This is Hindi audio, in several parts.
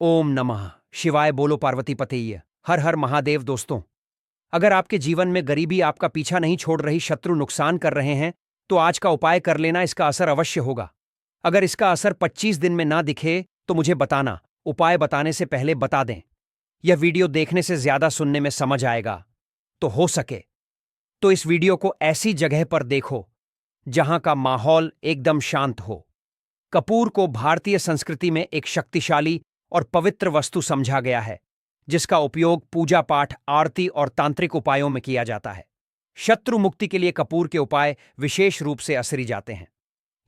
ओम नमः शिवाय। बोलो पार्वती पतेय। हर हर महादेव। दोस्तों, अगर आपके जीवन में गरीबी आपका पीछा नहीं छोड़ रही, शत्रु नुकसान कर रहे हैं, तो आज का उपाय कर लेना, इसका असर अवश्य होगा। अगर इसका असर 25 दिन में ना दिखे तो मुझे बताना। उपाय बताने से पहले बता दें, यह वीडियो देखने से ज्यादा सुनने में समझ आएगा। तो हो सके तो इस वीडियो को ऐसी जगह पर देखो जहां का माहौल एकदम शांत हो। कपूर को भारतीय संस्कृति में एक शक्तिशाली और पवित्र वस्तु समझा गया है, जिसका उपयोग पूजा पाठ, आरती और तांत्रिक उपायों में किया जाता है। शत्रु मुक्ति के लिए कपूर के उपाय विशेष रूप से असरी जाते हैं।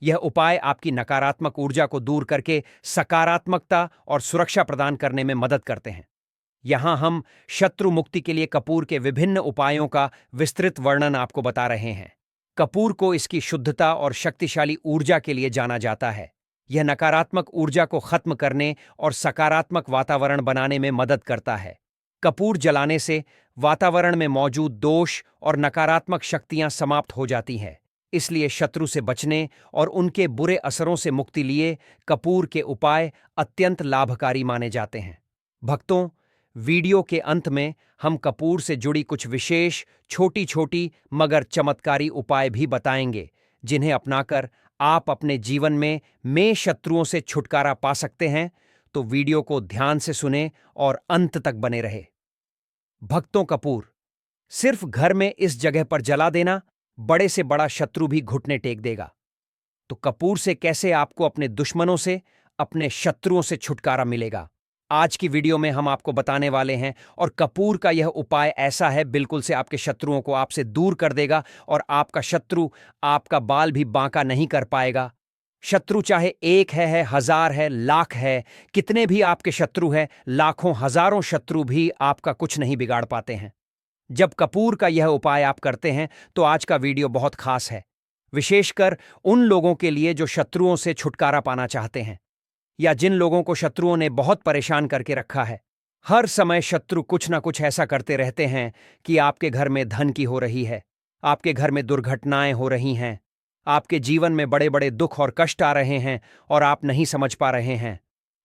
यह उपाय आपकी नकारात्मक ऊर्जा को दूर करके सकारात्मकता और सुरक्षा प्रदान करने में मदद करते हैं। यहां हम शत्रु मुक्ति के लिए कपूर के विभिन्न उपायों का विस्तृत वर्णन आपको बता रहे हैं। कपूर को इसकी शुद्धता और शक्तिशाली ऊर्जा के लिए जाना जाता है। यह नकारात्मक ऊर्जा को खत्म करने और सकारात्मक वातावरण बनाने में मदद करता है। कपूर जलाने से वातावरण में मौजूद दोष और नकारात्मक शक्तियां समाप्त हो जाती हैं। इसलिए शत्रु से बचने और उनके बुरे असरों से मुक्ति लिए कपूर के उपाय अत्यंत लाभकारी माने जाते हैं। भक्तों, वीडियो के अंत में हम कपूर से जुड़ी कुछ विशेष छोटी छोटी मगर चमत्कारी उपाय भी बताएंगे, जिन्हें अपनाकर आप अपने जीवन में शत्रुओं से छुटकारा पा सकते हैं। तो वीडियो को ध्यान से सुने और अंत तक बने रहे। भक्तों, कपूर सिर्फ घर में इस जगह पर जला देना, बड़े से बड़ा शत्रु भी घुटने टेक देगा। तो कपूर से कैसे आपको अपने दुश्मनों से, अपने शत्रुओं से छुटकारा मिलेगा, आज की वीडियो में हम आपको बताने वाले हैं। और कपूर का यह उपाय ऐसा है, बिल्कुल से आपके शत्रुओं को आपसे दूर कर देगा और आपका शत्रु आपका बाल भी बांका नहीं कर पाएगा। शत्रु चाहे एक है, हजार है, लाख है, कितने भी आपके शत्रु हैं, लाखों हजारों शत्रु भी आपका कुछ नहीं बिगाड़ पाते हैं। जब कपूर का यह उपाय आप करते हैं तो आज का वीडियो बहुत खास है, विशेषकर उन लोगों के लिए जो शत्रुओं से छुटकारा पाना चाहते हैं, या जिन लोगों को शत्रुओं ने बहुत परेशान करके रखा है। हर समय शत्रु कुछ ना कुछ ऐसा करते रहते हैं कि आपके घर में धन की हो रही है, आपके घर में दुर्घटनाएं हो रही हैं, आपके जीवन में बड़े बड़े दुख और कष्ट आ रहे हैं और आप नहीं समझ पा रहे हैं।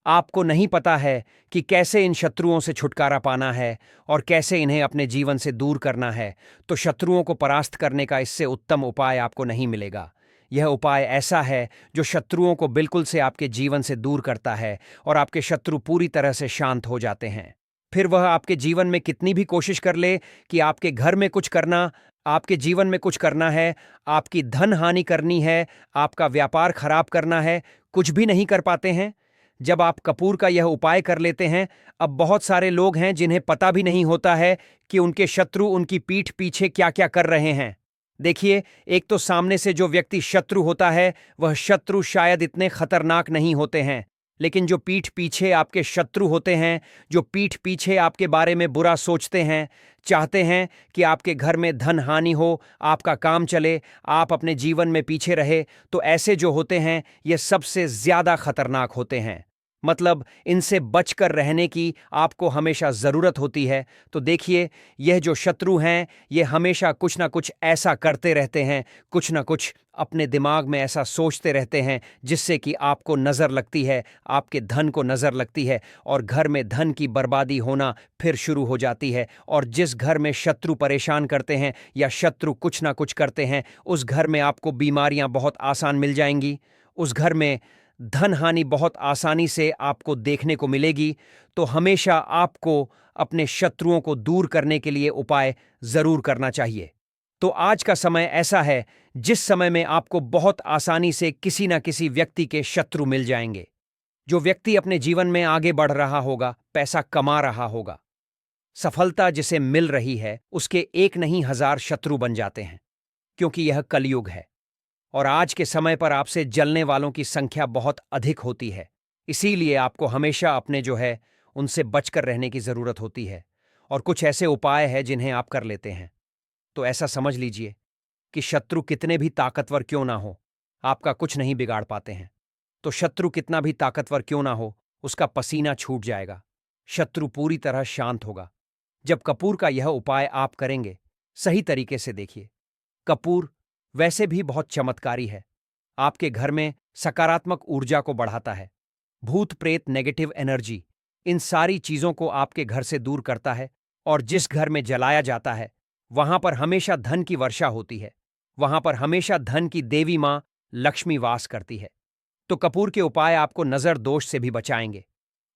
आपको नहीं पता है कि कैसे इन शत्रुओं से छुटकारा पाना है और कैसे इन्हें अपने जीवन से दूर करना है। तो शत्रुओं को परास्त करने का इससे उत्तम उपाय आपको नहीं मिलेगा। यह उपाय ऐसा है जो शत्रुओं को बिल्कुल से आपके जीवन से दूर करता है और आपके शत्रु पूरी तरह से शांत हो जाते हैं। फिर वह आपके जीवन में कितनी भी कोशिश कर ले कि आपके घर में कुछ करना, आपके जीवन में कुछ करना है, आपकी धन हानि करनी है, आपका व्यापार खराब करना है, कुछ भी नहीं कर पाते हैं। जब आप कपूर का यह उपाय कर लेते हैं, अब बहुत सारे लोग हैं जिन्हें पता भी नहीं होता है कि उनके शत्रु उनकी पीठ पीछे क्या क्या कर रहे हैं। देखिए, एक तो सामने से जो व्यक्ति शत्रु होता है, वह शत्रु शायद इतने खतरनाक नहीं होते हैं, लेकिन जो पीठ पीछे आपके शत्रु होते हैं, जो पीठ पीछे आपके बारे में बुरा सोचते हैं, चाहते हैं कि आपके घर में धन हानि हो, आपका काम चले, आप अपने जीवन में पीछे रहे, तो ऐसे जो होते हैं ये सबसे ज्यादा खतरनाक होते हैं। मतलब इनसे बचकर रहने की आपको हमेशा जरूरत होती है। तो देखिए, यह जो शत्रु हैं, ये हमेशा कुछ ना कुछ ऐसा करते रहते हैं, कुछ ना कुछ अपने दिमाग में ऐसा सोचते रहते हैं, जिससे कि आपको नजर लगती है, आपके धन को नजर लगती है और घर में धन की बर्बादी होना फिर शुरू हो जाती है। और जिस घर में शत्रु परेशान करते हैं या शत्रु कुछ ना कुछ करते हैं, उस घर में आपको बीमारियां बहुत आसान मिल जाएंगी, उस घर में धन हानि बहुत आसानी से आपको देखने को मिलेगी। तो हमेशा आपको अपने शत्रुओं को दूर करने के लिए उपाय जरूर करना चाहिए। तो आज का समय ऐसा है जिस समय में आपको बहुत आसानी से किसी न किसी व्यक्ति के शत्रु मिल जाएंगे। जो व्यक्ति अपने जीवन में आगे बढ़ रहा होगा, पैसा कमा रहा होगा, सफलता जिसे मिल रही है, उसके एक नहीं हजार शत्रु बन जाते हैं, क्योंकि यह कलयुग है और आज के समय पर आपसे जलने वालों की संख्या बहुत अधिक होती है। इसीलिए आपको हमेशा अपने जो है उनसे बचकर रहने की जरूरत होती है। और कुछ ऐसे उपाय हैं जिन्हें आप कर लेते हैं, तो ऐसा समझ लीजिए कि शत्रु कितने भी ताकतवर क्यों ना हो, आपका कुछ नहीं बिगाड़ पाते हैं। तो शत्रु कितना भी ताकतवर क्यों ना हो, उसका पसीना छूट जाएगा, शत्रु पूरी तरह शांत होगा जब कपूर का यह उपाय आप करेंगे। सही तरीके से देखिए, कपूर वैसे भी बहुत चमत्कारी है। आपके घर में सकारात्मक ऊर्जा को बढ़ाता है, भूत प्रेत नेगेटिव एनर्जी इन सारी चीजों को आपके घर से दूर करता है। और जिस घर में जलाया जाता है वहां पर हमेशा धन की वर्षा होती है, वहां पर हमेशा धन की देवी मां लक्ष्मी वास करती है। तो कपूर के उपाय आपको नजर दोष से भी बचाएंगे,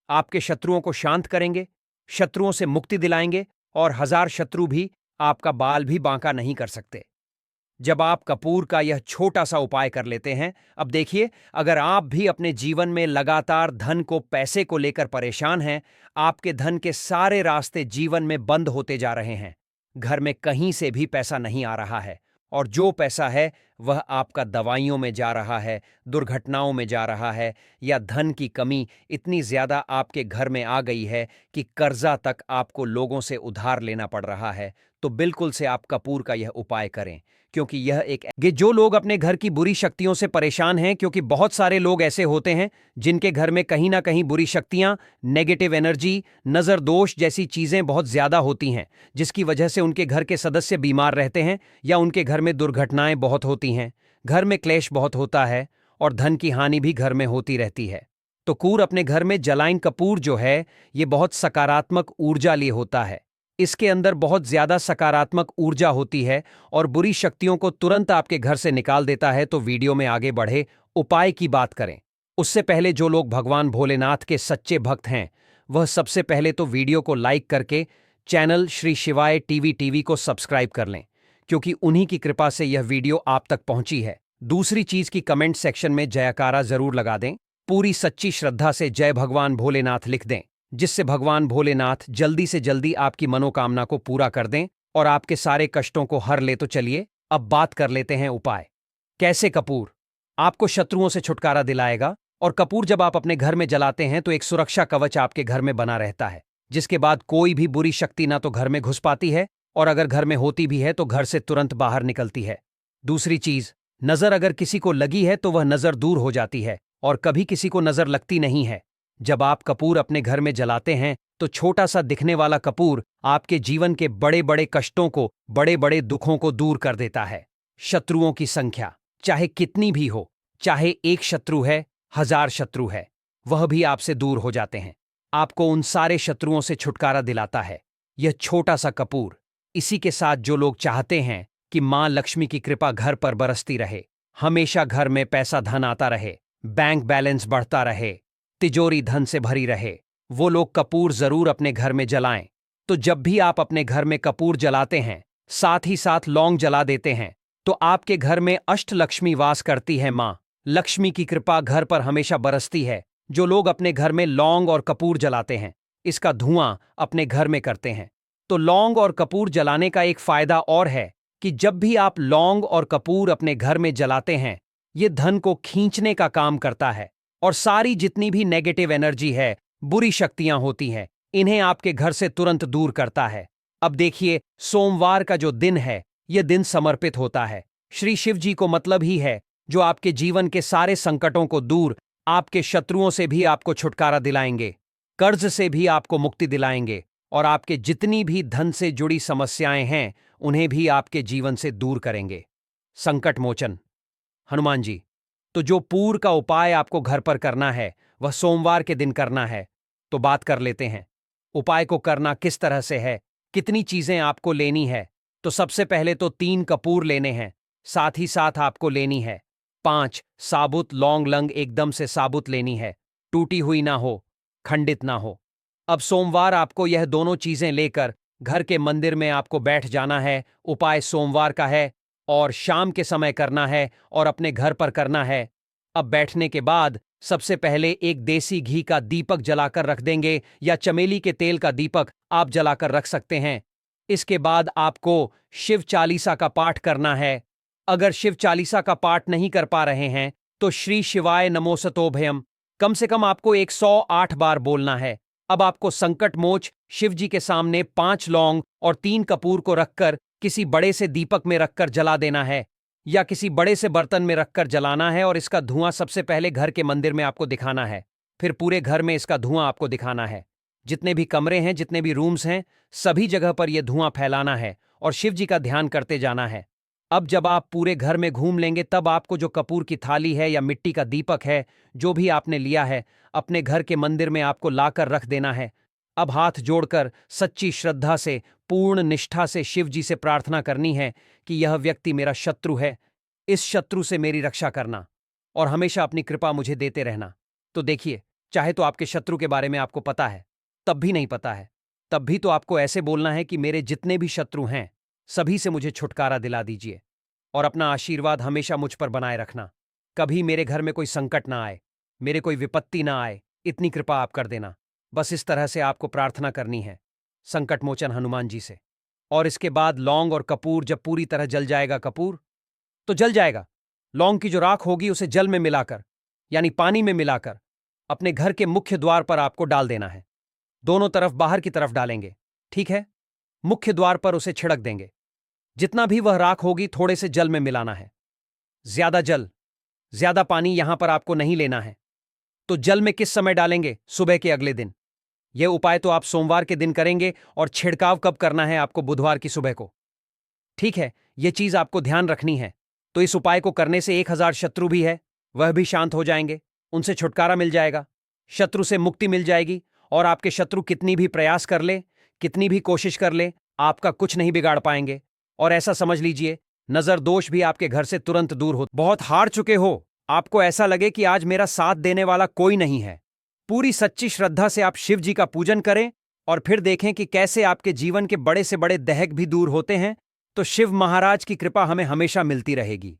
आपके शत्रुओं को शांत करेंगे, शत्रुओं से मुक्ति दिलाएंगे, और 1000 शत्रु भी आपका बाल भी बांका नहीं कर सकते जब आप कपूर का यह छोटा सा उपाय कर लेते हैं। अब देखिए, अगर आप भी अपने जीवन में लगातार धन को, पैसे को लेकर परेशान हैं, आपके धन के सारे रास्ते जीवन में बंद होते जा रहे हैं, घर में कहीं से भी पैसा नहीं आ रहा है, और जो पैसा है वह आपका दवाइयों में जा रहा है, दुर्घटनाओं में जा रहा है, या धन की कमी इतनी ज्यादा आपके घर में आ गई है कि कर्जा तक आपको लोगों से उधार लेना पड़ रहा है, तो बिल्कुल से आप कपूर का यह उपाय करें, क्योंकि यह एक जो लोग अपने घर की बुरी शक्तियों से परेशान हैं, क्योंकि बहुत सारे लोग ऐसे होते हैं जिनके घर में कहीं ना कहीं बुरी शक्तियां, नेगेटिव एनर्जी, नजर दोष जैसी चीजें बहुत ज्यादा होती हैं, जिसकी वजह से उनके घर के सदस्य बीमार रहते हैं, या उनके घर में दुर्घटनाएं बहुत होती हैं, घर में क्लेश बहुत होता है, और धन की हानि भी घर में होती रहती है। तो कूर अपने घर में जलाइन कपूर जो है, ये बहुत सकारात्मक ऊर्जा लिए होता है, इसके अंदर बहुत ज्यादा सकारात्मक ऊर्जा होती है और बुरी शक्तियों को तुरंत आपके घर से निकाल देता है। तो वीडियो में आगे बढ़े उपाय की बात करें उससे पहले जो लोग भगवान भोलेनाथ के सच्चे भक्त हैं, वह सबसे पहले तो वीडियो को लाइक करके चैनल श्री शिवाय टीवी को सब्सक्राइब कर लें, क्योंकि उन्हीं की कृपा से यह वीडियो आप तक पहुंची है। दूसरी चीज की कमेंट सेक्शन में जयकारा जरूर लगा दें, पूरी सच्ची श्रद्धा से जय भगवान भोलेनाथ लिख दें, जिससे भगवान भोलेनाथ जल्दी से जल्दी आपकी मनोकामना को पूरा कर दें और आपके सारे कष्टों को हर ले। तो चलिए अब बात कर लेते हैं उपाय। कैसे कपूर आपको शत्रुओं से छुटकारा दिलाएगा। और कपूर जब आप अपने घर में जलाते हैं तो एक सुरक्षा कवच आपके घर में बना रहता है, जिसके बाद कोई भी बुरी शक्ति ना तो घर में घुस पाती है, और अगर घर में होती भी है तो घर से तुरंत बाहर निकलती है। दूसरी चीज, नजर अगर किसी को लगी है तो वह नजर दूर हो जाती है, और कभी किसी को नजर लगती नहीं है। जब आप कपूर अपने घर में जलाते हैं तो छोटा सा दिखने वाला कपूर आपके जीवन के बड़े बड़े कष्टों को, बड़े बड़े दुखों को दूर कर देता है। शत्रुओं की संख्या चाहे कितनी भी हो, चाहे एक शत्रु है, 1000 शत्रु है, वह भी आपसे दूर हो जाते हैं। आपको उन सारे शत्रुओं से छुटकारा दिलाता है यह छोटा सा कपूर। इसी के साथ जो लोग चाहते हैं कि मां लक्ष्मी की कृपा घर पर बरसती रहे, हमेशा घर में पैसा धन आता रहे, बैंक बैलेंस बढ़ता रहे, तिजोरी धन से भरी रहे, वो लोग कपूर जरूर अपने घर में जलाएं। तो जब भी आप अपने घर में कपूर जलाते हैं, साथ ही साथ लौंग जला देते हैं, तो आपके घर में अष्टलक्ष्मी वास करती है। मां लक्ष्मी की कृपा घर पर हमेशा बरसती है। जो लोग अपने घर में लौंग और कपूर जलाते हैं, इसका धुआं अपने घर में करते हैं, तो लौंग और कपूर जलाने का एक फायदा और है कि जब भी आप लौंग और कपूर अपने घर में जलाते हैं, ये धन को खींचने का काम करता है, और सारी जितनी भी नेगेटिव एनर्जी है, बुरी शक्तियां होती हैं, इन्हें आपके घर से तुरंत दूर करता है। अब देखिए, सोमवार का जो दिन है, यह दिन समर्पित होता है श्री शिव जी को, मतलब ही है जो आपके जीवन के सारे संकटों को दूर, आपके शत्रुओं से भी आपको छुटकारा दिलाएंगे, कर्ज से भी आपको मुक्ति दिलाएंगे, और आपके जितनी भी धन से जुड़ी समस्याएं हैं उन्हें भी आपके जीवन से दूर करेंगे। संकट मोचन हनुमान जी। तो जो पूर का उपाय आपको घर पर करना है वह सोमवार के दिन करना है। तो बात कर लेते हैं उपाय को करना किस तरह से है, कितनी चीजें आपको लेनी है। तो सबसे पहले तो 3 कपूर लेने हैं, साथ ही साथ आपको लेनी है 5 साबुत लौंग लंग, एकदम से साबुत लेनी है, टूटी हुई ना हो, खंडित ना हो। अब सोमवार आपको यह दोनों चीजें लेकर घर के मंदिर में आपको बैठ जाना है। उपाय सोमवार का है और शाम के समय करना है और अपने घर पर करना है। अब बैठने के बाद सबसे पहले एक देसी घी का दीपक जलाकर रख देंगे, या चमेली के तेल का दीपक आप जलाकर रख सकते हैं। इसके बाद आपको शिव चालीसा का पाठ करना है। अगर शिव चालीसा का पाठ नहीं कर पा रहे हैं तो श्री शिवाय नमोस्तोभयम कम से कम आपको 108 बार बोलना है। अब आपको संकट मोच शिव जी के सामने 5 लौंग और 3 कपूर को रखकर किसी बड़े से दीपक में रखकर जला देना है, या किसी बड़े से बर्तन में रखकर जलाना है, और इसका धुआं सबसे पहले घर के मंदिर में आपको दिखाना है, फिर पूरे घर में इसका धुआं आपको दिखाना है। जितने भी कमरे हैं, जितने भी रूम्स हैं, सभी जगह पर यह धुआं फैलाना है और शिव जी का ध्यान करते जाना है। अब जब आप पूरे घर में घूम लेंगे तब आपको जो कपूर की थाली है या मिट्टी का दीपक है, जो भी आपने लिया है, अपने घर के मंदिर में आपको लाकर रख देना है। अब हाथ जोड़कर सच्ची श्रद्धा से, पूर्ण निष्ठा से शिव जी से प्रार्थना करनी है कि यह व्यक्ति मेरा शत्रु है, इस शत्रु से मेरी रक्षा करना और हमेशा अपनी कृपा मुझे देते रहना। तो देखिए, चाहे तो आपके शत्रु के बारे में आपको पता है, तब भी नहीं पता है, तब भी तो आपको ऐसे बोलना है कि मेरे जितने भी शत्रु हैं सभी से मुझे छुटकारा दिला दीजिए और अपना आशीर्वाद हमेशा मुझ पर बनाए रखना। कभी मेरे घर में कोई संकट ना आए, मेरे कोई विपत्ति ना आए, इतनी कृपा आप कर देना। बस इस तरह से आपको प्रार्थना करनी है संकट मोचन हनुमान जी से। और इसके बाद लौंग और कपूर जब पूरी तरह जल जाएगा, कपूर तो जल जाएगा, लौंग की जो राख होगी उसे जल में मिलाकर, यानी पानी में मिलाकर, अपने घर के मुख्य द्वार पर आपको डाल देना है। दोनों तरफ बाहर की तरफ डालेंगे, ठीक है? मुख्य द्वार पर उसे छिड़क देंगे। जितना भी वह राख होगी थोड़े से जल में मिलाना है। ज्यादा जल, ज्यादा पानी यहां पर आपको नहीं लेना है। तो जल में किस समय डालेंगे? सुबह के अगले दिन। यह उपाय तो आप सोमवार के दिन करेंगे और छिड़काव कब करना है आपको? बुधवार की सुबह को। ठीक है, यह चीज आपको ध्यान रखनी है। तो इस उपाय को करने से 1000 शत्रु भी है वह भी शांत हो जाएंगे, उनसे छुटकारा मिल जाएगा, शत्रु से मुक्ति मिल जाएगी और आपके शत्रु कितनी भी प्रयास कर ले, कितनी भी कोशिश कर ले, आपका कुछ नहीं बिगाड़ पाएंगे। और ऐसा समझ लीजिए, नजर दोष भी आपके घर से तुरंत दूर हो। बहुत हार चुके हो, आपको ऐसा लगे कि आज मेरा साथ देने वाला कोई नहीं है, पूरी सच्ची श्रद्धा से आप शिव जी का पूजन करें और फिर देखें कि कैसे आपके जीवन के बड़े से बड़े दहक भी दूर होते हैं। तो शिव महाराज की कृपा हमें हमेशा मिलती रहेगी।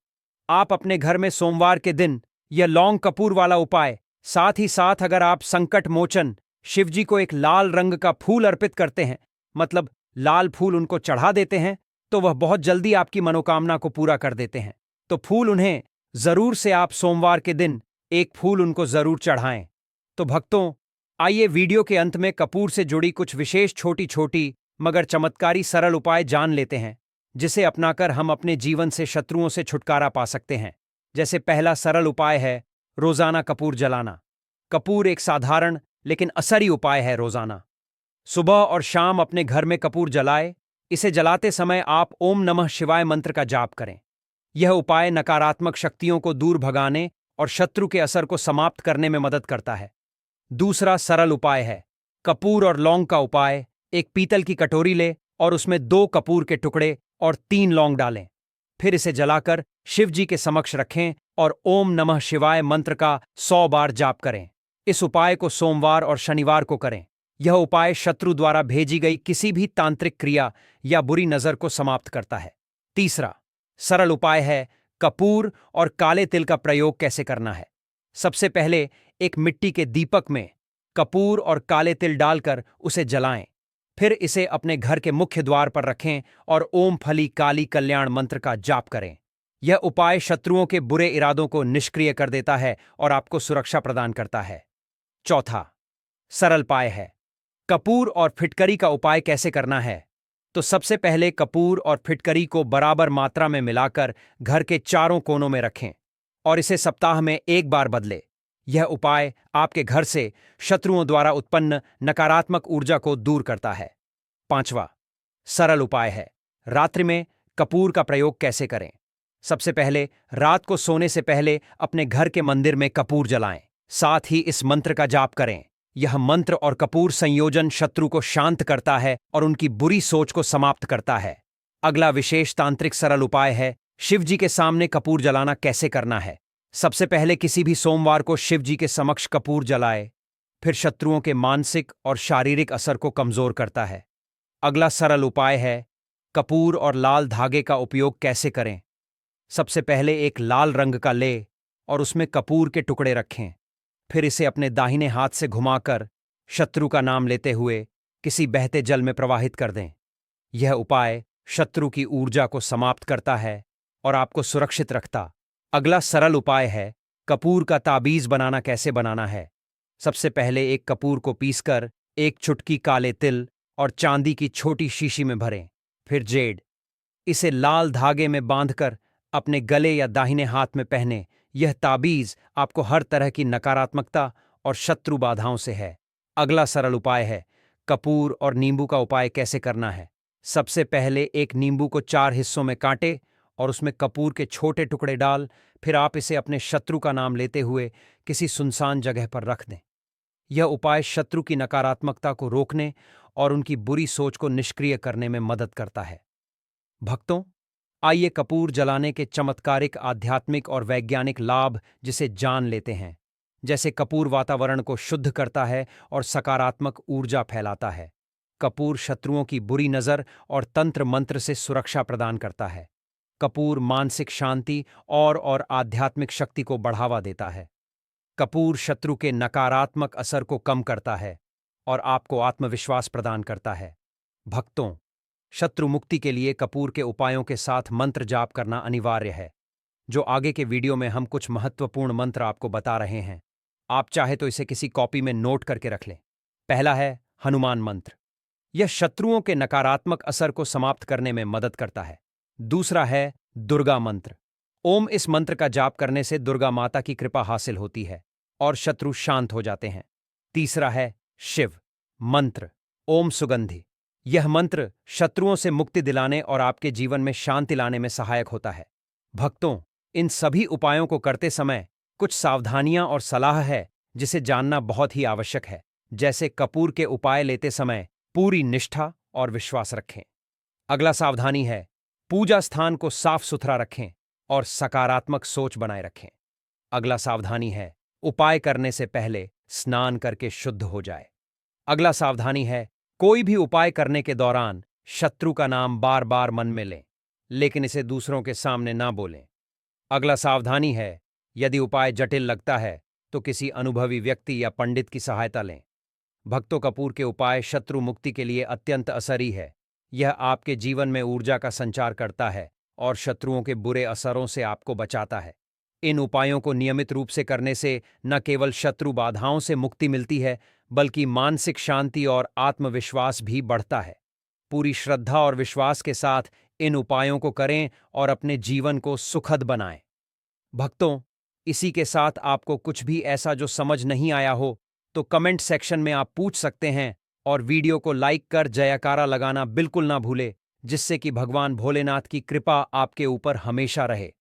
आप अपने घर में सोमवार के दिन यह लौंग कपूर वाला उपाय, साथ ही साथ अगर आप संकट मोचन शिव जी को एक लाल रंग का फूल अर्पित करते हैं, मतलब लाल फूल उनको चढ़ा देते हैं, तो वह बहुत जल्दी आपकी मनोकामना को पूरा कर देते हैं। तो फूल उन्हें जरूर से आप सोमवार के दिन एक फूल उनको जरूर चढ़ाएं। तो भक्तों, आइए वीडियो के अंत में कपूर से जुड़ी कुछ विशेष छोटी छोटी मगर चमत्कारी सरल उपाय जान लेते हैं, जिसे अपनाकर हम अपने जीवन से शत्रुओं से छुटकारा पा सकते हैं। जैसे पहला सरल उपाय है रोजाना कपूर जलाना। कपूर एक साधारण लेकिन असरी उपाय है। रोजाना सुबह और शाम अपने घर में कपूर जलाए। इसे जलाते समय आप ओम नमः शिवाय मंत्र का जाप करें। यह उपाय नकारात्मक शक्तियों को दूर भगाने और शत्रु के असर को समाप्त करने में मदद करता है। दूसरा सरल उपाय है कपूर और लौंग का उपाय। एक पीतल की कटोरी ले और उसमें 2 कपूर के टुकड़े और 3 लौंग डालें। फिर इसे जलाकर शिव जी के समक्ष रखें और ओम नमः शिवाय मंत्र का 100 बार जाप करें। इस उपाय को सोमवार और शनिवार को करें। यह उपाय शत्रु द्वारा भेजी गई किसी भी तांत्रिक क्रिया या बुरी नजर को समाप्त करता है। तीसरा सरल उपाय है कपूर और काले तिल का प्रयोग कैसे करना है। सबसे पहले एक मिट्टी के दीपक में कपूर और काले तिल डालकर उसे जलाएं। फिर इसे अपने घर के मुख्य द्वार पर रखें और ओम फली काली कल्याण मंत्र का जाप करें। यह उपाय शत्रुओं के बुरे इरादों को निष्क्रिय कर देता है और आपको सुरक्षा प्रदान करता है। चौथा सरल उपाय है कपूर और फिटकरी का उपाय कैसे करना है। तो सबसे पहले कपूर और फिटकरी को बराबर मात्रा में मिलाकर घर के चारों कोनों में रखें और इसे सप्ताह में 1 बार बदले। यह उपाय आपके घर से शत्रुओं द्वारा उत्पन्न नकारात्मक ऊर्जा को दूर करता है। पांचवा सरल उपाय है रात्रि में कपूर का प्रयोग कैसे करें। सबसे पहले रात को सोने से पहले अपने घर के मंदिर में कपूर जलाएं। साथ ही इस मंत्र का जाप करें। यह मंत्र और कपूर संयोजन शत्रु को शांत करता है और उनकी बुरी सोच को समाप्त करता है। अगला विशेष तांत्रिक सरल उपाय है शिव जी के सामने कपूर जलाना कैसे करना है। सबसे पहले किसी भी सोमवार को शिव जी के समक्ष कपूर जलाए, फिर शत्रुओं के मानसिक और शारीरिक असर को कमजोर करता है। अगला सरल उपाय है कपूर और लाल धागे का उपयोग कैसे करें। सबसे पहले एक लाल रंग का ले और उसमें कपूर के टुकड़े रखें। फिर इसे अपने दाहिने हाथ से घुमाकर शत्रु का नाम लेते हुए किसी बहते जल में प्रवाहित कर दें। यह उपाय शत्रु की ऊर्जा को समाप्त करता है और आपको सुरक्षित रखता। अगला सरल उपाय है कपूर का ताबीज बनाना कैसे बनाना है। सबसे पहले एक कपूर को पीसकर 1 चुटकी काले तिल और चांदी की छोटी शीशी में भरें। फिर जेड इसे लाल धागे में बांधकर अपने गले या दाहिने हाथ में पहने। यह ताबीज आपको हर तरह की नकारात्मकता और शत्रु बाधाओं से है। अगला सरल उपाय है कपूर और नींबू का उपाय कैसे करना है। सबसे पहले एक नींबू को 4 हिस्सों में काटें और उसमें कपूर के छोटे टुकड़े डाल, फिर आप इसे अपने शत्रु का नाम लेते हुए किसी सुनसान जगह पर रख दें। यह उपाय शत्रु की नकारात्मकता को रोकने और उनकी बुरी सोच को निष्क्रिय करने में मदद करता है। भक्तों, आइए कपूर जलाने के चमत्कारिक आध्यात्मिक और वैज्ञानिक लाभ जिसे जान लेते हैं। जैसे कपूर वातावरण को शुद्ध करता है और सकारात्मक ऊर्जा फैलाता है। कपूर शत्रुओं की बुरी नज़र और तंत्र मंत्र से सुरक्षा प्रदान करता है। कपूर मानसिक शांति और आध्यात्मिक शक्ति को बढ़ावा देता है। कपूर शत्रु के नकारात्मक असर को कम करता है और आपको आत्मविश्वास प्रदान करता है। भक्तों, शत्रु मुक्ति के लिए कपूर के उपायों के साथ मंत्र जाप करना अनिवार्य है। जो आगे के वीडियो में हम कुछ महत्वपूर्ण मंत्र आपको बता रहे हैं, आप चाहे तो इसे किसी कॉपी में नोट करके रख लें। पहला है हनुमान मंत्र। यह शत्रुओं के नकारात्मक असर को समाप्त करने में मदद करता है। दूसरा है दुर्गा मंत्र। ओम इस मंत्र का जाप करने से दुर्गा माता की कृपा हासिल होती है और शत्रु शांत हो जाते हैं। तीसरा है शिव मंत्र। ओम सुगंधि। यह मंत्र शत्रुओं से मुक्ति दिलाने और आपके जीवन में शांति लाने में सहायक होता है। भक्तों, इन सभी उपायों को करते समय कुछ सावधानियां और सलाह है जिसे जानना बहुत ही आवश्यक है। जैसे कपूर के उपाय लेते समय पूरी निष्ठा और विश्वास रखें। अगला सावधानी है पूजा स्थान को साफ सुथरा रखें और सकारात्मक सोच बनाए रखें। अगला सावधानी है उपाय करने से पहले स्नान करके शुद्ध हो जाए। अगला सावधानी है कोई भी उपाय करने के दौरान शत्रु का नाम बार बार मन में लें, लेकिन इसे दूसरों के सामने ना बोलें। अगला सावधानी है यदि उपाय जटिल लगता है तो किसी अनुभवी व्यक्ति या पंडित की सहायता लें। भक्तों, कपूर के उपाय शत्रु मुक्ति के लिए अत्यंत असरी है। यह आपके जीवन में ऊर्जा का संचार करता है और शत्रुओं के बुरे असरों से आपको बचाता है। इन उपायों को नियमित रूप से करने से न केवल शत्रु बाधाओं से मुक्ति मिलती है, बल्कि मानसिक शांति और आत्मविश्वास भी बढ़ता है। पूरी श्रद्धा और विश्वास के साथ इन उपायों को करें और अपने जीवन को सुखद बनाएं। भक्तों, इसी के साथ आपको कुछ भी ऐसा जो समझ नहीं आया हो तो कमेंट सेक्शन में आप पूछ सकते हैं और वीडियो को लाइक कर जयकारा लगाना बिल्कुल ना भूले, जिससे कि भगवान भोलेनाथ की कृपा आपके ऊपर हमेशा रहे।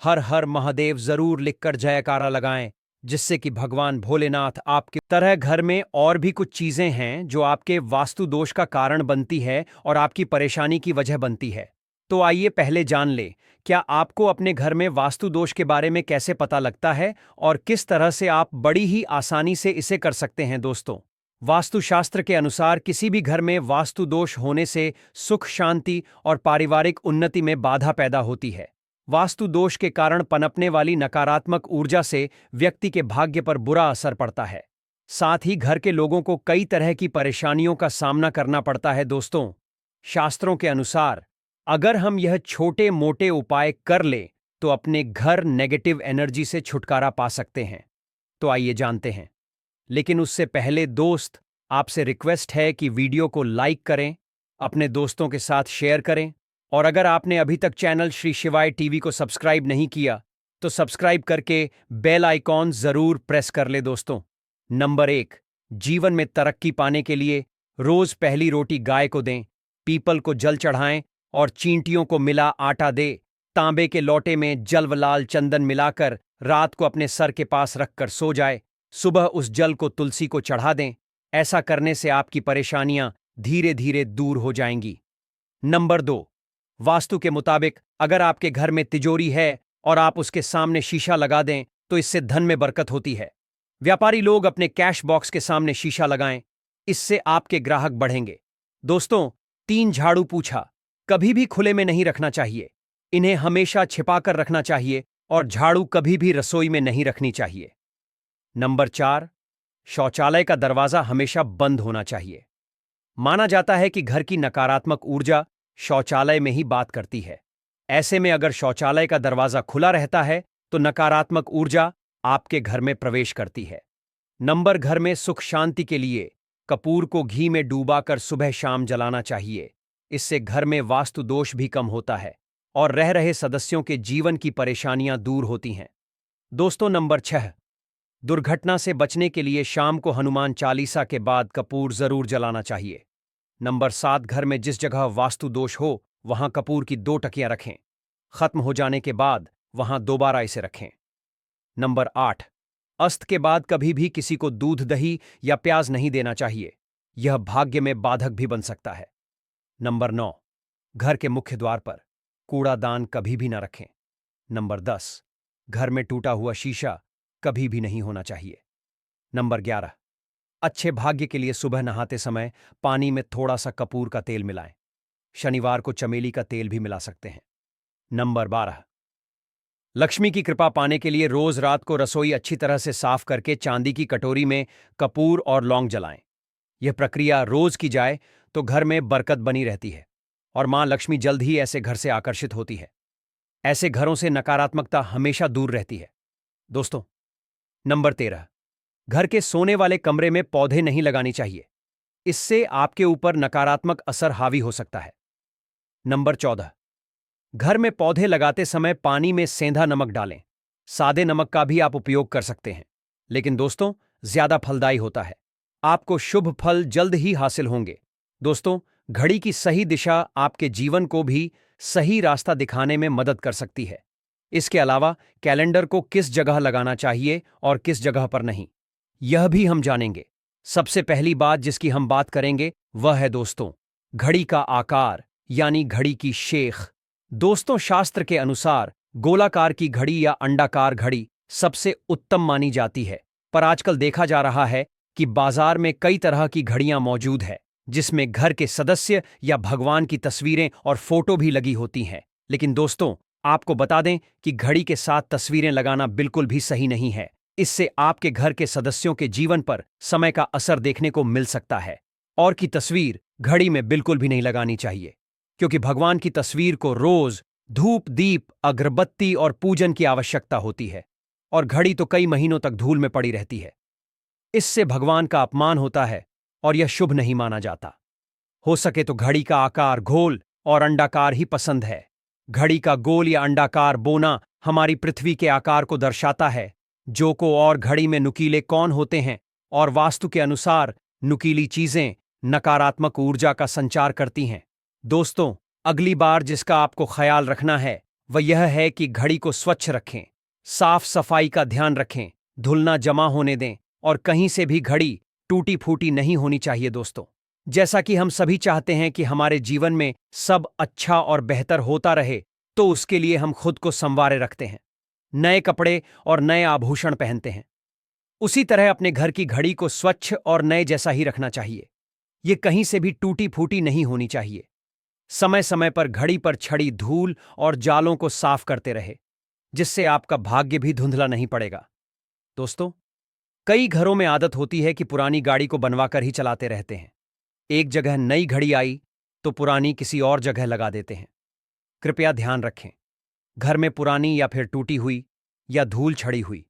हर हर महादेव जरूर लिखकर जयकारा लगाएं, जिससे कि भगवान भोलेनाथ आपके तरह घर में और भी कुछ चीजें हैं जो आपके वास्तु दोष का कारण बनती है और आपकी परेशानी की वजह बनती है। तो आइए पहले जान ले, क्या आपको अपने घर में वास्तु दोष के बारे में कैसे पता लगता है और किस तरह से आप बड़ी ही आसानी से इसे कर सकते हैं। दोस्तों, वास्तुशास्त्र के अनुसार किसी भी घर में वास्तु दोष होने से सुख शांति और पारिवारिक उन्नति में बाधा पैदा होती है। वास्तु दोष के कारण पनपने वाली नकारात्मक ऊर्जा से व्यक्ति के भाग्य पर बुरा असर पड़ता है। साथ ही घर के लोगों को कई तरह की परेशानियों का सामना करना पड़ता है। दोस्तों, शास्त्रों के अनुसार अगर हम यह छोटे मोटे उपाय कर लें तो अपने घर नेगेटिव एनर्जी से छुटकारा पा सकते हैं। तो आइए जानते हैं, लेकिन उससे पहले दोस्त, आपसे रिक्वेस्ट है कि वीडियो को लाइक करें, अपने दोस्तों के साथ शेयर करें और अगर आपने अभी तक चैनल श्री शिवाय टीवी को सब्सक्राइब नहीं किया तो सब्सक्राइब करके बेल आइकॉन जरूर प्रेस कर ले। दोस्तों, नंबर 1, जीवन में तरक्की पाने के लिए रोज पहली रोटी गाय को दें, पीपल को जल चढ़ाएं और चींटियों को मिला आटा दे। तांबे के लोटे में जल व लाल चंदन मिलाकर रात को अपने सर के पास रखकर सो जाए। सुबह उस जल को तुलसी को चढ़ा दें। ऐसा करने से आपकी परेशानियां धीरे धीरे दूर हो जाएंगी। नंबर 2, वास्तु के मुताबिक अगर आपके घर में तिजोरी है और आप उसके सामने शीशा लगा दें तो इससे धन में बरकत होती है। व्यापारी लोग अपने कैश बॉक्स के सामने शीशा लगाएं, इससे आपके ग्राहक बढ़ेंगे। दोस्तों, 3 झाड़ू पूछा कभी भी खुले में नहीं रखना चाहिए। इन्हें हमेशा छिपाकर रखना चाहिए और झाड़ू कभी भी रसोई में नहीं रखनी चाहिए। नंबर 4, शौचालय का दरवाजा हमेशा बंद होना चाहिए। माना जाता है कि घर की नकारात्मक ऊर्जा शौचालय में ही बात करती है। ऐसे में अगर शौचालय का दरवाजा खुला रहता है तो नकारात्मक ऊर्जा आपके घर में प्रवेश करती है। नंबर घर में सुख शांति के लिए कपूर को घी में डूबाकर सुबह शाम जलाना चाहिए। इससे घर में वास्तु दोष भी कम होता है और रह रहे सदस्यों के जीवन की परेशानियां दूर होती हैं। दोस्तों, नंबर 6, दुर्घटना से बचने के लिए शाम को हनुमान चालीसा के बाद कपूर जरूर जलाना चाहिए। नंबर 7, घर में जिस जगह वास्तु दोष हो वहां कपूर की 2 टकियां रखें। खत्म हो जाने के बाद वहां दोबारा इसे रखें। नंबर 8, अस्त के बाद कभी भी किसी को दूध, दही या प्याज नहीं देना चाहिए। यह भाग्य में बाधक भी बन सकता है। नंबर 9, घर के मुख्य द्वार पर कूड़ादान कभी भी न रखें। नंबर 10, घर में टूटा हुआ शीशा कभी भी नहीं होना चाहिए। नंबर 11, अच्छे भाग्य के लिए सुबह नहाते समय पानी में थोड़ा सा कपूर का तेल मिलाएं। शनिवार को चमेली का तेल भी मिला सकते हैं। नंबर 12, लक्ष्मी की कृपा पाने के लिए रोज रात को रसोई अच्छी तरह से साफ करके चांदी की कटोरी में कपूर और लौंग जलाएं। यह प्रक्रिया रोज की जाए तो घर में बरकत बनी रहती है और मां लक्ष्मी जल्द ही ऐसे घर से आकर्षित होती है। ऐसे घरों से नकारात्मकता हमेशा दूर रहती है। दोस्तों, नंबर 13, घर के सोने वाले कमरे में पौधे नहीं लगानी चाहिए। इससे आपके ऊपर नकारात्मक असर हावी हो सकता है। नंबर 14, घर में पौधे लगाते समय पानी में सेंधा नमक डालें। सादे नमक का भी आप उपयोग कर सकते हैं, लेकिन दोस्तों ज्यादा फलदायी होता है। आपको शुभ फल जल्द ही हासिल होंगे। दोस्तों, घड़ी की सही दिशा आपके जीवन को भी सही रास्ता दिखाने में मदद कर सकती है। इसके अलावा कैलेंडर को किस जगह लगाना चाहिए और किस जगह पर नहीं, यह भी हम जानेंगे। सबसे पहली बात जिसकी हम बात करेंगे वह है दोस्तों, घड़ी का आकार यानी घड़ी की शेख। दोस्तों, शास्त्र के अनुसार गोलाकार की घड़ी या अंडाकार घड़ी सबसे उत्तम मानी जाती है, पर आजकल देखा जा रहा है कि बाजार में कई तरह की घड़ियां मौजूद है जिसमें घर के सदस्य या भगवान की तस्वीरें और फोटो भी लगी होती हैं। लेकिन दोस्तों, आपको बता दें कि घड़ी के साथ तस्वीरें लगाना बिल्कुल भी सही नहीं है। इससे आपके घर के सदस्यों के जीवन पर समय का असर देखने को मिल सकता है। और की तस्वीर घड़ी में बिल्कुल भी नहीं लगानी चाहिए, क्योंकि भगवान की तस्वीर को रोज धूप, दीप, अगरबत्ती और पूजन की आवश्यकता होती है, और घड़ी तो कई महीनों तक धूल में पड़ी रहती है। इससे भगवान का अपमान होता है और यह शुभ नहीं माना जाता। हो सके तो घड़ी का आकार गोल और अंडाकार ही पसंद है। घड़ी का गोल या अंडाकार बोना हमारी पृथ्वी के आकार को दर्शाता है। जोको और घड़ी में नुकीले कौन होते हैं, और वास्तु के अनुसार नुकीली चीजें नकारात्मक ऊर्जा का संचार करती हैं। दोस्तों, अगली बार जिसका आपको ख्याल रखना है वह यह है कि घड़ी को स्वच्छ रखें, साफ सफाई का ध्यान रखें, धुलना जमा होने दें, और कहीं से भी घड़ी टूटी फूटी नहीं होनी चाहिए। दोस्तों, जैसा कि हम सभी चाहते हैं कि हमारे जीवन में सब अच्छा और बेहतर होता रहे, तो उसके लिए हम खुद को संवारे रखते हैं, नए कपड़े और नए आभूषण पहनते हैं। उसी तरह अपने घर की घड़ी को स्वच्छ और नए जैसा ही रखना चाहिए। ये कहीं से भी टूटी फूटी नहीं होनी चाहिए। समय समय पर घड़ी पर छड़ी धूल और जालों को साफ करते रहे, जिससे आपका भाग्य भी धुंधला नहीं पड़ेगा। दोस्तों, कई घरों में आदत होती है कि पुरानी गाड़ी को बनवाकर ही चलाते रहते हैं। एक जगह नई घड़ी आई तो पुरानी किसी और जगह लगा देते हैं। कृपया ध्यान रखें, घर में पुरानी या फिर टूटी हुई या धूल छड़ी हुई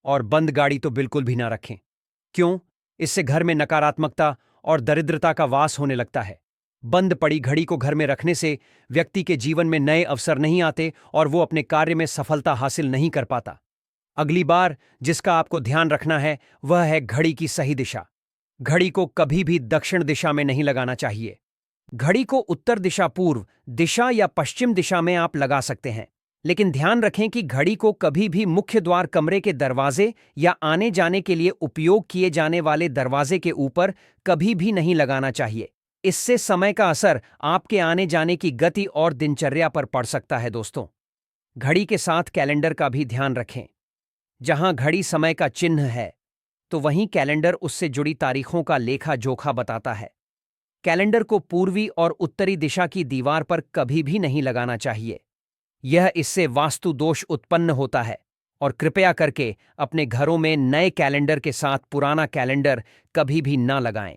और बंद गाड़ी तो बिल्कुल भी ना रखें। क्यों? इससे घर में नकारात्मकता और दरिद्रता का वास होने लगता है। बंद पड़ी घड़ी को घर में रखने से व्यक्ति के जीवन में नए अवसर नहीं आते और वो अपने कार्य में सफलता हासिल नहीं कर पाता। अगली बार जिसका आपको ध्यान रखना है वह है घड़ी की सही दिशा। घड़ी को कभी भी दक्षिण दिशा में नहीं लगाना चाहिए। घड़ी को उत्तर दिशा, पूर्व दिशा या पश्चिम दिशा में आप लगा सकते हैं, लेकिन ध्यान रखें कि घड़ी को कभी भी मुख्य द्वार, कमरे के दरवाजे या आने जाने के लिए उपयोग किए जाने वाले दरवाजे के ऊपर कभी भी नहीं लगाना चाहिए। इससे समय का असर आपके आने जाने की गति और दिनचर्या पर पड़ सकता है। दोस्तों, घड़ी के साथ कैलेंडर का भी ध्यान रखें। जहां घड़ी समय का चिन्ह है, तो वहीं कैलेंडर उससे जुड़ी तारीखों का लेखा जोखा बताता है। कैलेंडर को पूर्वी और उत्तरी दिशा की दीवार पर कभी भी नहीं लगाना चाहिए। यह इससे वास्तु दोष उत्पन्न होता है, और कृपया करके अपने घरों में नए कैलेंडर के साथ पुराना कैलेंडर कभी भी ना लगाएं।